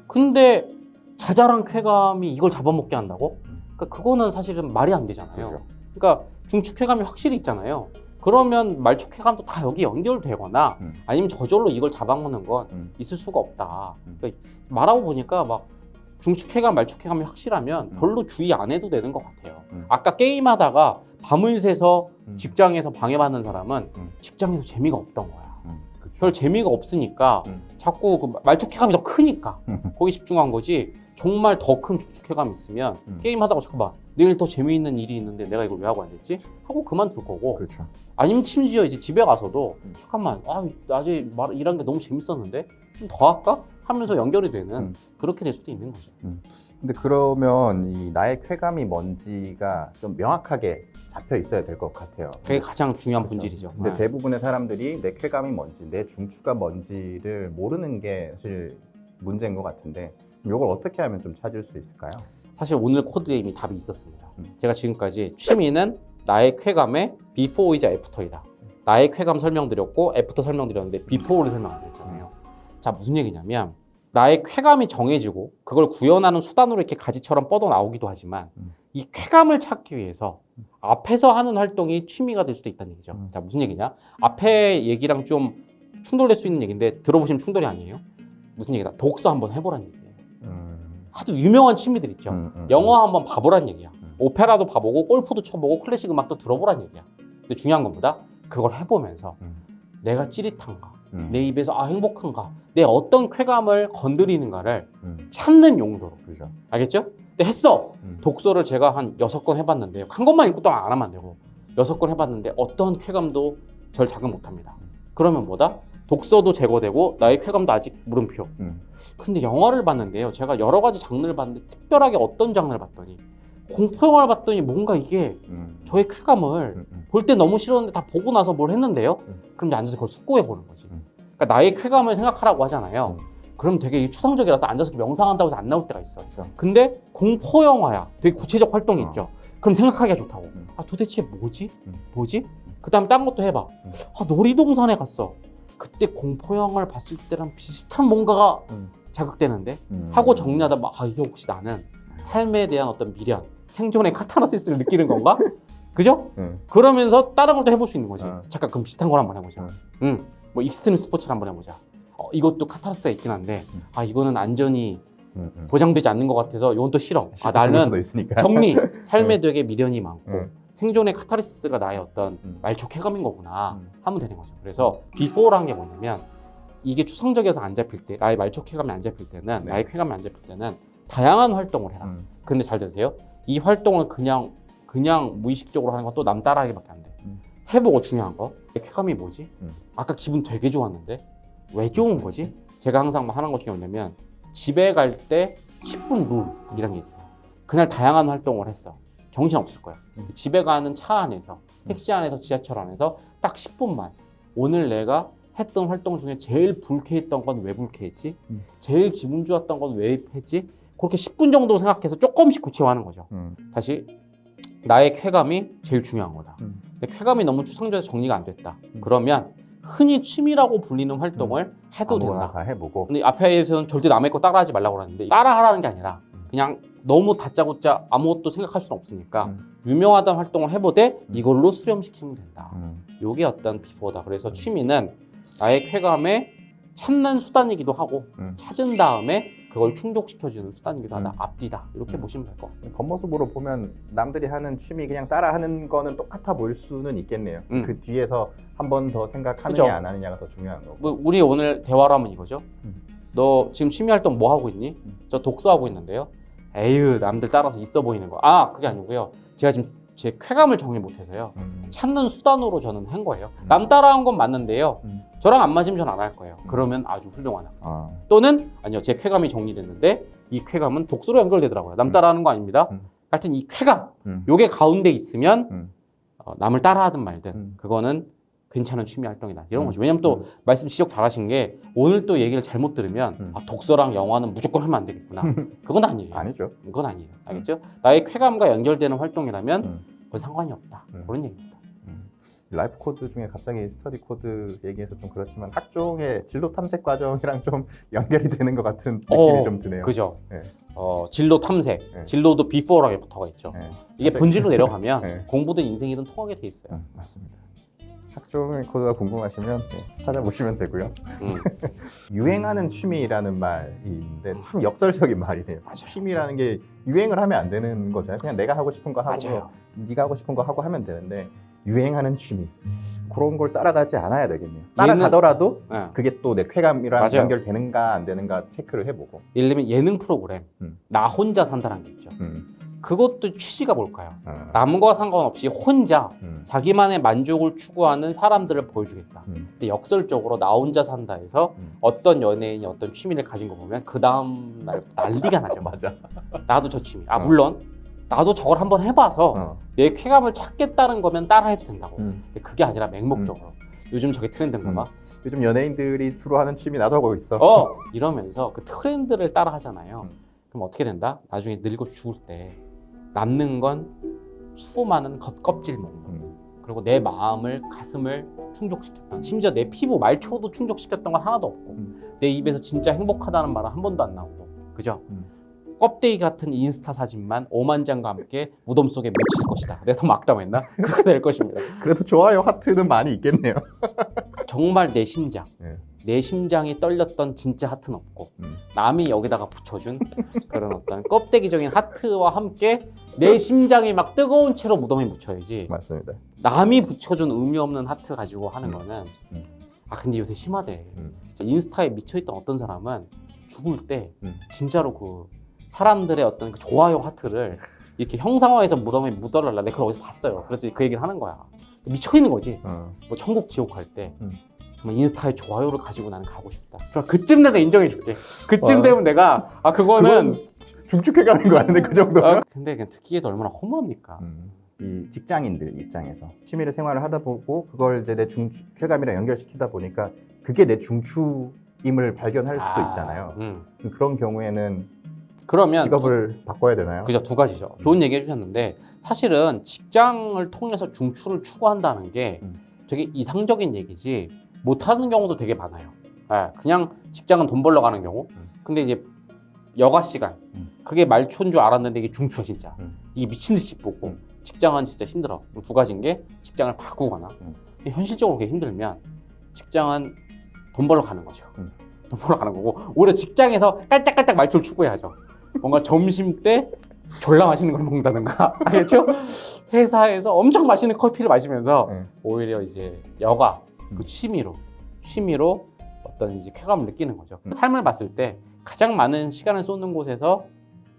근데 자잘한 쾌감이 이걸 잡아먹게 한다고? 그러니까 그거는 사실은 말이 안 되잖아요. 그렇죠. 그러니까 중추 쾌감이 확실히 있잖아요. 그러면 말초 쾌감도 다 여기 연결되거나 아니면 저절로 이걸 잡아먹는 건 있을 수가 없다. 그러니까 말하고 보니까 막 중추 쾌감, 말초 쾌감이 확실하면 별로 주의 안 해도 되는 것 같아요. 아까 게임하다가 밤을 새서 직장에서 방해받는 사람은 직장에서 재미가 없던 거야. 별 재미가 없으니까 자꾸 그 말초 쾌감이 더 크니까 거기 집중한 거지. 정말 더 큰 중축쾌감이 있으면 게임하다가 잠깐만 내일 더 재미있는 일이 있는데 내가 이걸 왜 하고 앉았지? 하고 그만둘 거고. 그렇죠. 아니면 심지어 이제 집에 가서도 잠깐만 낮에 일한 게 너무 재밌었는데 좀 더 할까? 하면서 연결이 되는 그렇게 될 수도 있는 거죠. 근데 그러면 이 나의 쾌감이 뭔지가 좀 명확하게 잡혀 있어야 될 것 같아요. 그게 가장 중요한 그렇죠. 본질이죠. 근데 네. 대부분의 사람들이 내 쾌감이 뭔지, 내 중추가 뭔지를 모르는 게 사실 문제인 것 같은데 이걸 어떻게 하면 좀 찾을 수 있을까요? 사실 오늘 코드에 이미 답이 있었습니다. 제가 지금까지 취미는 나의 쾌감의 비포이자 애프터이다. 나의 쾌감 설명드렸고 애프터 설명드렸는데 비포를 설명드렸잖아요. 자, 무슨 얘기냐면 나의 쾌감이 정해지고 그걸 구현하는 수단으로 이렇게 가지처럼 뻗어 나오기도 하지만 이 쾌감을 찾기 위해서 앞에서 하는 활동이 취미가 될 수도 있다는 얘기죠. 자, 무슨 얘기냐? 앞에 얘기랑 좀 충돌될 수 있는 얘기인데 들어보시면 충돌이 아니에요. 무슨 얘기다? 독서 한번 해보라는 얘기예요. 아주 유명한 취미들 있죠. 영화 한번 봐보란 얘기야. 오페라도 봐보고 골프도 쳐보고 클래식 음악도 들어보란 얘기야. 근데 중요한 건 뭐다? 그걸 해보면서 내가 찌릿한가? 내 입에서 행복한가? 내 어떤 쾌감을 건드리는가를 찾는 용도로. 그죠. 알겠죠? 근데 했어. 독서를 제가 한 6권 해봤는데 한 권만 읽고 또 안 하면 안 되고 6권 해봤는데 어떤 쾌감도 절 자극 못합니다. 그러면 뭐다? 독서도 제거되고 나의 쾌감도 아직 물음표. 근데 영화를 봤는데요. 제가 여러 가지 장르를 봤는데 특별하게 어떤 장르를 봤더니 공포 영화를 봤더니 뭔가 이게 저의 쾌감을 볼 때 너무 싫었는데 다 보고 나서 뭘 했는데요. 그럼 이제 앉아서 그걸 숙고해 보는 거지. 그러니까 나의 쾌감을 생각하라고 하잖아요. 그럼 되게 추상적이라서 앉아서 명상한다고 해서 안 나올 때가 있어. 그렇죠. 근데 공포 영화야. 되게 구체적 활동이 있죠. 그럼 생각하기가 좋다고. 도대체 뭐지? 뭐지? 그 다음에 다른 것도 해봐. 놀이동산에 갔어. 그때 공포 영화를 봤을 때랑 비슷한 뭔가가 자극되는데 하고 정리하다 이게 혹시 나는 삶에 대한 어떤 미련, 생존의 카타르시스를 느끼는 건가? 그죠? 그러면서 다른 것도 해볼 수 있는 거지. 잠깐 그럼 비슷한 걸 한번 해보자. 뭐 익스트림 스포츠를 한번 해보자. 이것도 카타르시스가 있긴 한데 이거는 안전이 보장되지 않는 것 같아서 이건 또 싫어. 나는 정리, 삶에 되게 미련이 많고 생존의 카타르시스가 나의 어떤 말초 쾌감인 거구나 하면 되는 거죠. 그래서 비포라는 게 뭐냐면 이게 추상적이어서 안 잡힐 때, 나의 말초 쾌감이 안 잡힐 때는, 나의 쾌감이 안 잡힐 때는 다양한 활동을 해라. 근데 잘 들으세요. 이 활동을 그냥 무의식적으로 하는 건 또 남 따라하기밖에 안 돼. 해보고 중요한 거. 내 쾌감이 뭐지? 아까 기분 되게 좋았는데 왜 좋은 거지? 제가 항상 하는 것 중에 뭐냐면 집에 갈 때 10분 룰이라는 게 있어요. 그날 다양한 활동을 했어. 정신 없을 거야. 집에 가는 차 안에서, 택시 안에서, 지하철 안에서 딱 10분만 오늘 내가 했던 활동 중에 제일 불쾌했던 건 왜 불쾌했지? 제일 기분 좋았던 건 왜 했지? 그렇게 10분 정도 생각해서 조금씩 구체화하는 거죠. 다시 나의 쾌감이 제일 중요한 거다. 근데 쾌감이 너무 추상적에서 정리가 안 됐다. 그러면 흔히 취미라고 불리는 활동을 해도 아무거나 된다. 다 해보고. 근데 앞에서는 절대 남의 거 따라하지 말라고 그러는데 따라하라는 게 아니라 그냥 너무 다짜고짜 아무것도 생각할 수는 없으니까 유명하다는 활동을 해보되 이걸로 수렴시키면 된다. 요게 어떤 비포다. 그래서 취미는 나의 쾌감에 찾는 수단이기도 하고 찾은 다음에 그걸 충족시켜주는 수단이기도 하다. 앞뒤다. 이렇게 보시면 될 것 같아요. 겉모습으로 보면 남들이 하는 취미 그냥 따라하는 거는 똑같아 보일 수는 있겠네요. 그 뒤에서 한 번 더 생각하느냐 그죠? 안 하느냐가 더 중요한 거고. 뭐 우리 오늘 대화로 하면 이거죠. 너 지금 취미 활동 뭐 하고 있니? 저 독서하고 있는데요. 에휴, 남들 따라서 있어 보이는 거. 아, 그게 아니고요. 제가 지금 제 쾌감을 정리 못해서요. 찾는 수단으로 저는 한 거예요. 남 따라한 건 맞는데요. 저랑 안 맞으면 전 안 할 거예요. 그러면 아주 훌륭한 학생. 또는 아니요, 제 쾌감이 정리됐는데 이 쾌감은 독서로 연결되더라고요. 남 따라하는 거 아닙니다. 하여튼 이 쾌감, 요게 가운데 있으면 남을 따라하든 말든 그거는 괜찮은 취미 활동이다. 이런 거죠. 왜냐면 또 말씀 지적 잘하신 게 오늘 또 얘기를 잘못 들으면 아, 독서랑 영화는 무조건 하면 안 되겠구나. 그건 아니에요. 아니죠. 그건 아니에요. 알겠죠? 나의 쾌감과 연결되는 활동이라면 그 상관이 없다. 그런 얘기입니다. 라이프 코드 중에 갑자기 스터디 코드 얘기해서 좀 그렇지만 학종의 진로 탐색 과정이랑 좀 연결이 되는 것 같은 느낌이 좀 드네요. 그죠. 네. 진로 탐색, 네. 진로도 비포라고 붙어가 있죠. 네. 이게 본질로 내려가면 네. 공부든 인생이든 통하게 돼 있어요. 맞습니다. 학종의 코드가 궁금하시면 찾아보시면 되고요. 음. 유행하는 취미라는 말이 있는데 참 역설적인 말이네요. 취미라는 게 유행을 하면 안 되는 거잖아요. 그냥 내가 하고 싶은 거 하고 맞아요. 네가 하고 싶은 거 하고 하면 되는데 유행하는 취미 그런 걸 따라가지 않아야 되겠네요. 따라가더라도 네. 그게 또 내 쾌감이랑 맞아요. 연결되는가 안 되는가 체크를 해보고. 예를 들면 예능 프로그램 나 혼자 산다는 게 있죠. 그것도 취지가 뭘까요? 남과 상관없이 혼자 자기만의 만족을 추구하는 사람들을 보여주겠다. 근데 역설적으로 나 혼자 산다에서 어떤 연예인이 어떤 취미를 가진 거 보면 그 다음 날 난리가 나죠. 맞아. 나도 저 취미. 물론 나도 저걸 한번 해봐서 내 쾌감을 찾겠다는 거면 따라해도 된다고. 근데 그게 아니라 맹목적으로 요즘 저게 트렌드인가 봐. 요즘 연예인들이 주로 하는 취미 나도 하고 있어. 이러면서 그 트렌드를 따라 하잖아요. 그럼 어떻게 된다? 나중에 늙어 죽을 때 남는 건 수많은 겉껍질 먹는 그리고 내 마음을 가슴을 충족시켰던 심지어 내 피부 말초도 충족시켰던 건 하나도 없고 내 입에서 진짜 행복하다는 말은 한 번도 안 나오고 그죠? 껍데기 같은 인스타 사진만 5만 장과 함께 무덤 속에 묻힐 것이다. 내가 더 막담했나? 그렇게 될 것입니다. 그래도 좋아요 하트는 많이 있겠네요. 정말 내 심장 네. 내 심장이 떨렸던 진짜 하트는 없고 남이 여기다가 붙여준 그런 어떤 껍데기적인 하트와 함께 내 심장이 막 뜨거운 채로 무덤에 묻혀야지. 맞습니다. 남이 붙여준 의미 없는 하트 가지고 하는 거는 근데 요새 심하대. 인스타에 미쳐있던 어떤 사람은 죽을 때 진짜로 그 사람들의 어떤 그 좋아요 하트를 이렇게 형상화해서 무덤에 묻어달라. 내가 그걸 어디서 봤어요. 그래서 그 얘기를 하는 거야. 미쳐있는 거지. 뭐 천국 지옥 갈 때 정말 인스타에 좋아요를 가지고 나는 가고 싶다. 그쯤 되면 인정해줄게. 그쯤 되면 내가 그거는 중축해가는 거 아닌데 그 정도면? 근데 그냥 듣기에도 얼마나 허무합니까? 이 직장인들 입장에서 취미를 생활을 하다 보고 그걸 이제 내 쾌감이랑 연결시키다 보니까 그게 내 중추임을 발견할 수도 있잖아요. 그런 경우에는 그러면 직업을 바꿔야 되나요? 그죠, 두 가지죠. 좋은 얘기 해주셨는데 사실은 직장을 통해서 중추를 추구한다는 게 되게 이상적인 얘기지 못하는 경우도 되게 많아요. 그냥 직장은 돈 벌러 가는 경우. 근데 이제 여가 시간 그게 말초인 줄 알았는데 이게 중추야 진짜. 이게 미친 듯이 기쁘고 직장은 진짜 힘들어. 두 가지인 게 직장을 바꾸거나 현실적으로 그게 힘들면 직장은 돈 벌러 가는 거죠. 돈 벌러 가는 거고 오히려 직장에서 깔짝깔짝 말초를 추구해야죠. 뭔가 점심 때 졸라 맛있는 걸 먹는다든가 알겠죠? 회사에서 엄청 맛있는 커피를 마시면서 오히려 이제 여가 그 취미로 어떤 이제 쾌감을 느끼는 거죠. 삶을 봤을 때 가장 많은 시간을 쏟는 곳에서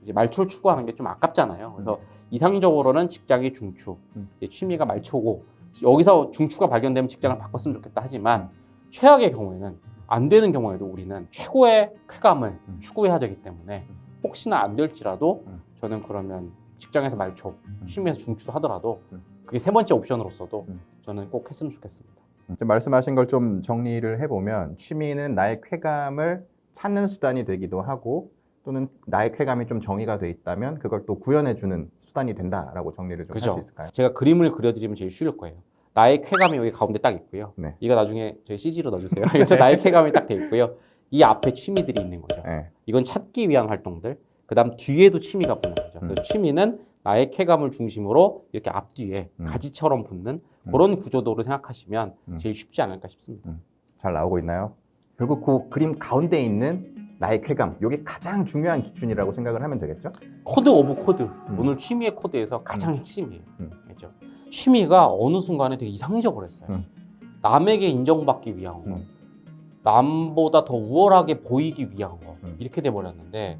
이제 말초를 추구하는 게 좀 아깝잖아요. 그래서 이상적으로는 직장이 중추, 이제 취미가 말초고 여기서 중추가 발견되면 직장을 바꿨으면 좋겠다 하지만 최악의 경우에는 안 되는 경우에도 우리는 최고의 쾌감을 추구해야 되기 때문에 혹시나 안 될지라도 저는 그러면 직장에서 말초, 취미에서 중추를 하더라도 그게 세 번째 옵션으로서도 저는 꼭 했으면 좋겠습니다. 말씀하신 걸 좀 정리를 해보면 취미는 나의 쾌감을 찾는 수단이 되기도 하고 또는 나의 쾌감이 좀 정의가 돼 있다면 그걸 또 구현해주는 수단이 된다라고 정리를 좀 할 그죠. 수 있을까요? 제가 그림을 그려드리면 제일 쉬울 거예요. 나의 쾌감이 여기 가운데 딱 있고요. 네. 이거 나중에 저희 CG로 넣어주세요. 그렇죠? 나의 쾌감이 딱 돼 있고요. 이 앞에 취미들이 있는 거죠. 네. 이건 찾기 위한 활동들. 그다음 뒤에도 취미가 붙는 거죠. 그래서 취미는 나의 쾌감을 중심으로 이렇게 앞뒤에 가지처럼 붙는 그런 구조도로 생각하시면 제일 쉽지 않을까 싶습니다. 잘 나오고 있나요? 결국 그 그림 가운데 있는 나의 쾌감, 이게 가장 중요한 기준이라고 생각을 하면 되겠죠? 코드 오브 코드. 오늘 취미의 코드에서 가장 핵심이에요. 그렇죠? 취미가 어느 순간에 되게 이상해져 버렸어요. 남에게 인정받기 위한 거, 남보다 더 우월하게 보이기 위한 거, 이렇게 돼 버렸는데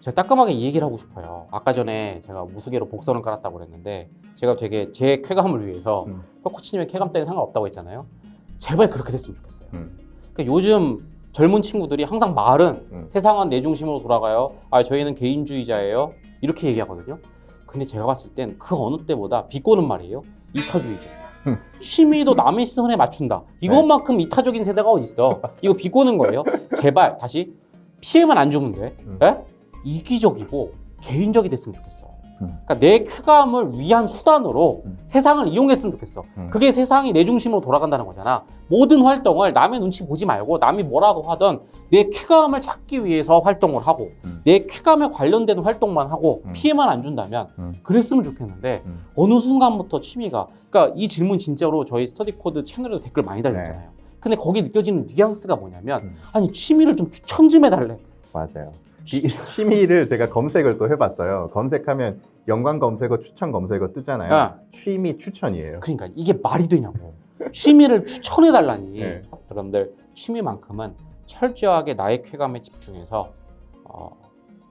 제가 따끔하게 이 얘기를 하고 싶어요. 아까 전에 제가 무수개로 복선을 깔았다고 그랬는데 제가 되게 제 쾌감을 위해서 코치님의 쾌감 때문에 상관없다고 했잖아요. 제발 그렇게 됐으면 좋겠어요. 그러니까 요즘 젊은 친구들이 항상 말은 세상은 내 중심으로 돌아가요. 아, 저희는 개인주의자예요. 이렇게 얘기하거든요. 근데 제가 봤을 땐 그 어느 때보다 비꼬는 말이에요. 이타주의죠. 취미도 남의 시선에 맞춘다. 이것만큼 이타적인 세대가 어디 있어? 이거 비꼬는 거예요. 제발 다시 피해만 안 주면 돼. 에? 이기적이고 개인적이 됐으면 좋겠어. 그러니까 내 쾌감을 위한 수단으로 세상을 이용했으면 좋겠어. 그게 세상이 내 중심으로 돌아간다는 거잖아. 모든 활동을 남의 눈치 보지 말고 남이 뭐라고 하던 내 쾌감을 찾기 위해서 활동을 하고 내 쾌감에 관련된 활동만 하고 피해만 안 준다면 그랬으면 좋겠는데 어느 순간부터 취미가 그러니까 이 질문 진짜로 저희 스터디 코드 채널에도 댓글 많이 달렸잖아요. 근데 거기 느껴지는 뉘앙스가 뭐냐면 아니 취미를 좀 추천 좀 해달래. 맞아요. 이 취미를 제가 검색을 또 해봤어요. 검색하면 연관 검색어, 추천 검색어 뜨잖아요. 취미 추천이에요. 그러니까 이게 말이 되냐고. 취미를 추천해달라니. 네. 여러분들 취미만큼은 철저하게 나의 쾌감에 집중해서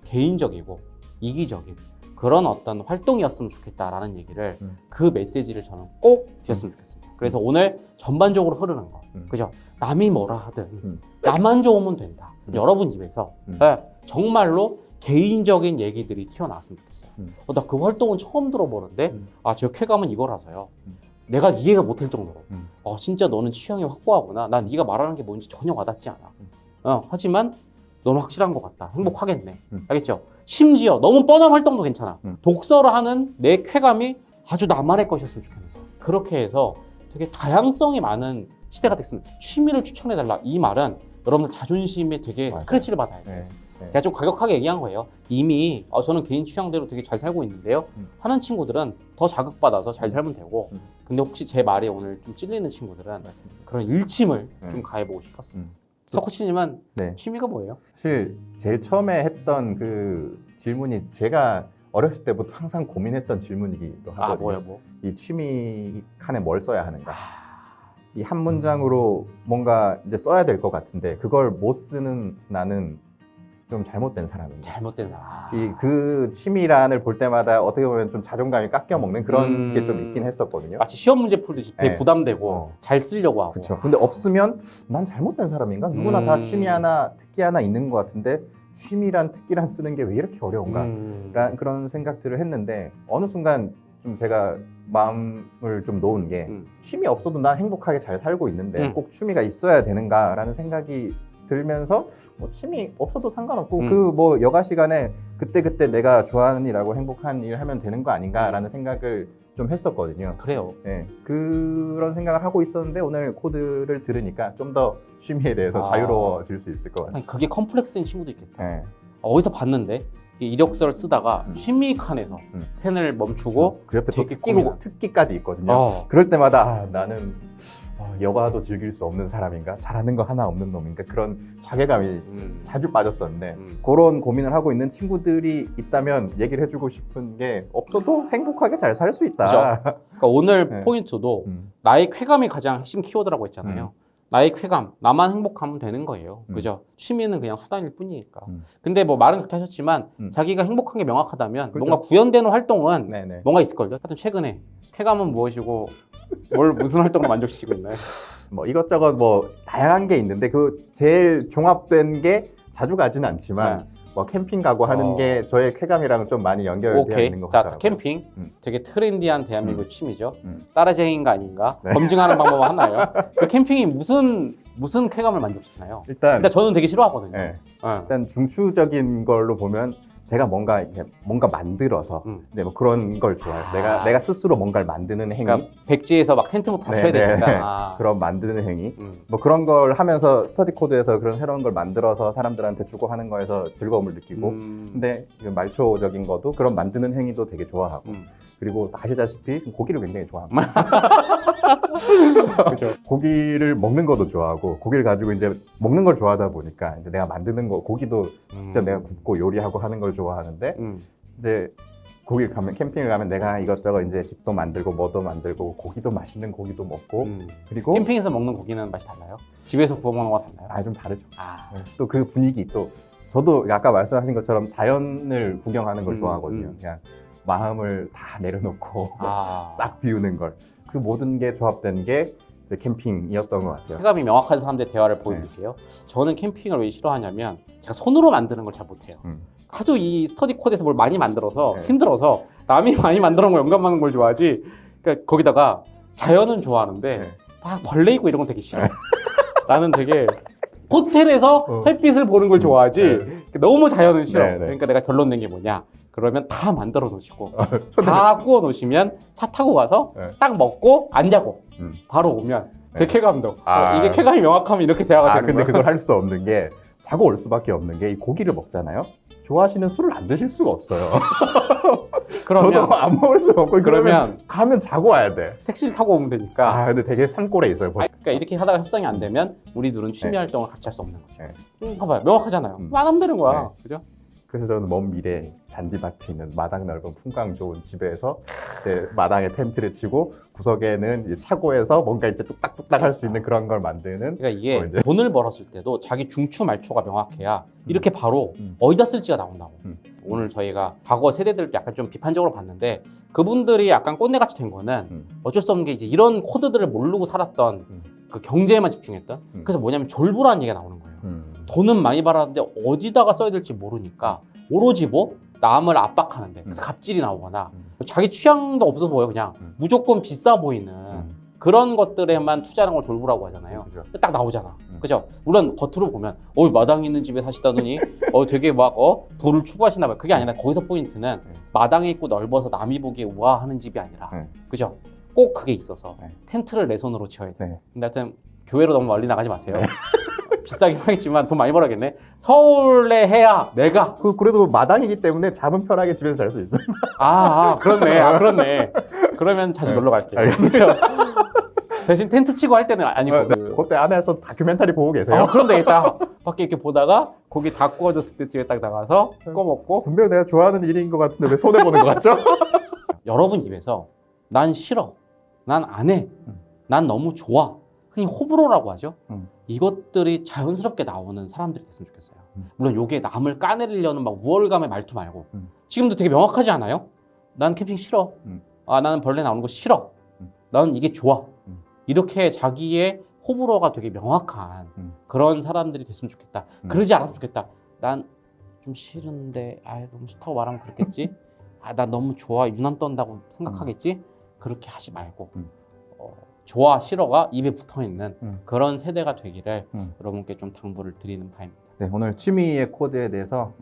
개인적이고 이기적인 그런 어떤 활동이었으면 좋겠다라는 얘기를 그 메시지를 저는 꼭 드렸으면 좋겠습니다. 그래서 오늘 전반적으로 흐르는 거, 그죠? 남이 뭐라 하든 나만 좋으면 된다. 여러분 입에서 정말로 개인적인 얘기들이 튀어나왔으면 좋겠어요. 나 그 활동은 처음 들어보는데 저 쾌감은 이거라서요. 내가 이해가 못할 정도로 진짜 너는 취향이 확고하구나. 난 네가 말하는 게 뭔지 전혀 와닿지 않아. 하지만 너는 확실한 것 같다. 행복하겠네. 알겠죠? 심지어 너무 뻔한 활동도 괜찮아. 독서를 하는 내 쾌감이 아주 나만의 것이었으면 좋겠는 거야. 그렇게 해서 되게 다양성이 많은 시대가 됐습니다. 취미를 추천해달라. 이 말은 여러분들 자존심에 되게 맞아요. 스크래치를 받아요. 네. 제가 좀 과격하게 얘기한 거예요. 이미 저는 개인 취향대로 되게 잘 살고 있는데요. 하는 친구들은 더 자극받아서 잘 살면 되고 근데 혹시 제 말에 오늘 좀 찔리는 친구들은 맞습니다. 그런 일침을 좀 가해보고 싶었어요. 서코치님은 네. 취미가 뭐예요? 사실 제일 처음에 했던 그 질문이 제가 어렸을 때부터 항상 고민했던 질문이기도 하거든요. 뭐요? 이 취미 칸에 뭘 써야 하는가? 이 한 문장으로 뭔가 이제 써야 될 것 같은데 그걸 못 쓰는 나는 좀 잘못된 사람인가? 잘못된 사람. 그 취미란을 볼 때마다 어떻게 보면 좀 자존감이 깎여 먹는 그런 게 좀 있긴 했었거든요. 마치 시험 문제 풀듯이 되게 네. 부담되고 잘 쓰려고 하고. 그렇죠. 근데 없으면 난 잘못된 사람인가? 누구나 다 취미 하나, 특기 하나 있는 것 같은데 취미란 특기란 쓰는 게 왜 이렇게 어려운가? 라는 그런 생각들을 했는데 어느 순간 좀 제가 마음을 좀 놓은 게 취미 없어도 난 행복하게 잘 살고 있는데 꼭 취미가 있어야 되는가라는 생각이 들면서 취미 없어도 상관없고 그 뭐 여가 시간에 그때 내가 좋아하는 일하고 행복한 일 하면 되는 거 아닌가라는 생각을 좀 했었거든요. 그래요. 네, 그런 생각을 하고 있었는데 오늘 코드를 들으니까 좀 더 취미에 대해서 자유로워질 수 있을 것 같아요. 아니, 그게 컴플렉스인 친구도 있겠다. 네. 어디서 봤는데 이력서를 쓰다가 취미 칸에서 펜을 멈추고 그 옆에 또 되게 고민하고. 특기까지 있거든요. 그럴 때마다 나는 여가도 즐길 수 없는 사람인가? 잘하는 거 하나 없는 놈인가? 그런 자괴감이 자주 빠졌었는데 그런 고민을 하고 있는 친구들이 있다면 얘기를 해주고 싶은 게 없어도 행복하게 잘 살 수 있다. 그러니까 오늘 네. 포인트도 나의 쾌감이 가장 핵심 키워드라고 했잖아요. 나의 쾌감, 나만 행복하면 되는 거예요. 그죠? 취미는 그냥 수단일 뿐이니까. 근데 뭐 말은 그렇게 하셨지만 자기가 행복한 게 명확하다면 그죠. 뭔가 구현되는 활동은 네네. 뭔가 있을걸요. 하여튼 최근에 쾌감은 무엇이고 무슨 활동을 만족시키고 있나요? 뭐 이것저것 뭐 다양한 게 있는데 그 제일 종합된 게 자주 가진 않지만 뭐 캠핑 가고 하는 게 저의 쾌감이랑 좀 많이 연결되어 오케이. 있는 것 자, 같더라고요. 캠핑. 되게 트렌디한 대한민국 취미죠. 음. 따라쟁이인가 아닌가? 네. 검증하는 방법 하나요? 그 캠핑이 무슨 무슨 쾌감을 만족시키나요? 일단 저는 되게 싫어하거든요. 네. 네. 일단 중추적인 걸로 보면 제가 뭔가 만들어서 이제 뭐 그런 걸 좋아해요. 내가 스스로 뭔가를 만드는 행위. 그러니까 백지에서 막 텐트부터 다 쳐야 되니까. 그런 만드는 행위. 뭐 그런 걸 하면서 스터디 코드에서 그런 새로운 걸 만들어서 사람들한테 주고 하는 거에서 즐거움을 느끼고. 근데 말초적인 것도 그런 만드는 행위도 되게 좋아하고. 그리고 아시다시피 고기를 굉장히 좋아합니다. 그렇죠. 고기를 먹는 것도 좋아하고 고기를 가지고 이제 먹는 걸 좋아하다 보니까 이제 내가 만드는 거 고기도 직접 내가 굽고 요리하고 하는 걸 좋아하는데 이제 거길 가면 캠핑을 가면 내가 이것저것 이제 집도 만들고 뭐도 만들고 고기도 맛있는 고기도 먹고 그리고 캠핑에서 먹는 고기는 맛이 달라요? 집에서 구워 먹는 거와 달라요? 좀 다르죠. 또 그 분위기 또 저도 아까 말씀하신 것처럼 자연을 구경하는 걸 좋아하거든요. 그냥 마음을 다 내려놓고 싹 비우는 걸. 그 모든 게 조합된 게 이제 캠핑이었던 것 같아요. 쾌감이 명확한 사람들의 대화를 보여드릴게요. 저는 캠핑을 왜 싫어하냐면 제가 손으로 만드는 걸 잘 못해요. 하도 이 스터디 코드에서 뭘 많이 만들어서 힘들어서 남이 많이 만들어 놓은 걸 영감하는 걸 좋아하지. 그러니까 거기다가 자연은 좋아하는데 막 벌레 있고 이런 건 되게 싫어. 나는 되게 호텔에서 햇빛을 보는 걸 좋아하지 너무 자연은 싫어. 그러니까 내가 결론 낸 게 뭐냐. 그러면 다 만들어 놓으시고 다 구워 놓으시면 차 타고 가서 딱 먹고 안 자고 바로 오면 제 쾌감도 이게 쾌감이 명확하면 이렇게 대화가 되는 근데 거야. 그걸 할 수 없는 게 자고 올 수밖에 없는 게 이 고기를 먹잖아요. 좋아하시는 술을 안 드실 수가 없어요. 그러면 저도 안 먹을 수가 없고 그러면 그러면 가면 자고 와야 돼. 택시를 타고 오면 되니까. 근데 되게 산골에 있어요. 그러니까 이렇게 하다가 협상이 안 되면 우리 둘은 취미 활동을 같이 할 수 없는 거죠. 봐봐요. 명확하잖아요. 만하면 거야. 그죠? 그래서 저는 먼 미래 잔디밭에 있는 마당 넓은 풍광 좋은 집에서 이제 마당에 텐트를 치고 구석에는 이제 차고에서 뭔가 이제 뚝딱뚝딱 할 수 있는 그런 걸 만드는. 그러니까 이게 돈을 벌었을 때도 자기 중추 말초가 명확해야 이렇게 바로 어디다 쓸지가 나온다고. 오늘 저희가 과거 세대들 약간 좀 비판적으로 봤는데 그분들이 약간 꼰대같이 된 거는 어쩔 수 없는 게 이제 이런 코드들을 모르고 살았던 그 경제에만 집중했던. 그래서 뭐냐면 졸부라는 얘기가 나오는 거예요. 돈은 많이 벌었는데 어디다가 써야 될지 모르니까 오로지 뭐 남을 압박하는데 그래서 갑질이 나오거나 자기 취향도 없어서 보여 그냥 무조건 비싸 보이는 그런 것들에만 투자하는 걸 졸부라고 하잖아요. 딱 나오잖아. 그죠? 물론 겉으로 보면 마당 있는 집에 사시다더니 되게 막 부를 추구하시나 봐요. 그게 아니라 거기서 포인트는 마당이 있고 넓어서 남이 보기에 우아하는 집이 아니라 그죠? 꼭 그게 있어서 텐트를 내 손으로 지어야 돼. 근데 하여튼 교회로 너무 멀리 나가지 마세요. 비싸긴 하겠지만 돈 많이 벌어야겠네. 서울에 해야 내가 그래도 마당이기 때문에 잠은 편하게 집에서 잘 수 있어요. 그렇네. 그렇네. 그러면 자주 놀러 갈게요. 알겠습니다. 대신 텐트 치고 할 때는 아니고 그때 안에서 다큐멘터리 보고 계세요. 그럼 되겠다. 밖에 이렇게 보다가 고기 다 구워졌을 때 집에 딱 나가서 꺼먹고. 분명 내가 좋아하는 일인 것 같은데 왜 손해보는 것 같죠? 여러분 입에서 난 싫어, 난 안 해, 난 너무 좋아, 흔히 호불호라고 하죠. 이것들이 자연스럽게 나오는 사람들이 됐으면 좋겠어요. 물론 이게 남을 까내리려는 막 우월감의 말투 말고 지금도 되게 명확하지 않아요? 난 캠핑 싫어. 나는 벌레 나오는 거 싫어. 나는 이게 좋아. 이렇게 자기의 호불호가 되게 명확한 그런 사람들이 됐으면 좋겠다. 그러지 않았으면 좋겠다. 난 좀 싫은데 너무 싫다고 말하면 그렇겠지. 난 너무 좋아 유난 떤다고 생각하겠지. 그렇게 하지 말고 좋아 싫어가 입에 붙어있는 그런 세대가 되기를 여러분께 좀 당부를 드리는 바입니다. 네, 오늘 취미의 코드에 대해서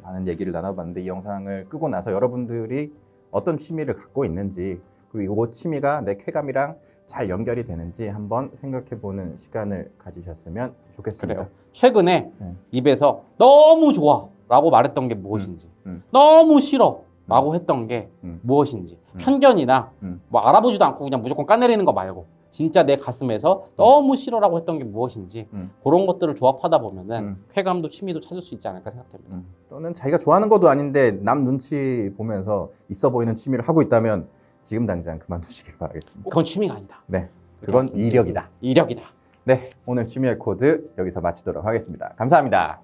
많은 얘기를 나눠봤는데 이 영상을 끄고 나서 여러분들이 어떤 취미를 갖고 있는지 그리고 이 취미가 내 쾌감이랑 잘 연결이 되는지 한번 생각해보는 시간을 가지셨으면 좋겠습니다. 그래요. 최근에 입에서 너무 좋아 라고 말했던 게 무엇인지 너무 싫어 라고 했던 게 무엇인지 편견이나 뭐 알아보지도 않고 그냥 무조건 까내리는 거 말고 진짜 내 가슴에서 너무 싫어라고 했던 게 무엇인지 그런 것들을 조합하다 보면은 쾌감도 취미도 찾을 수 있지 않을까 생각됩니다. 또는 자기가 좋아하는 것도 아닌데 남 눈치 보면서 있어 보이는 취미를 하고 있다면 지금 당장 그만두시길 바라겠습니다. 그건 취미가 아니다. 네, 그건 이력이다. 이력이다. 네, 오늘 취미의 코드 여기서 마치도록 하겠습니다. 감사합니다.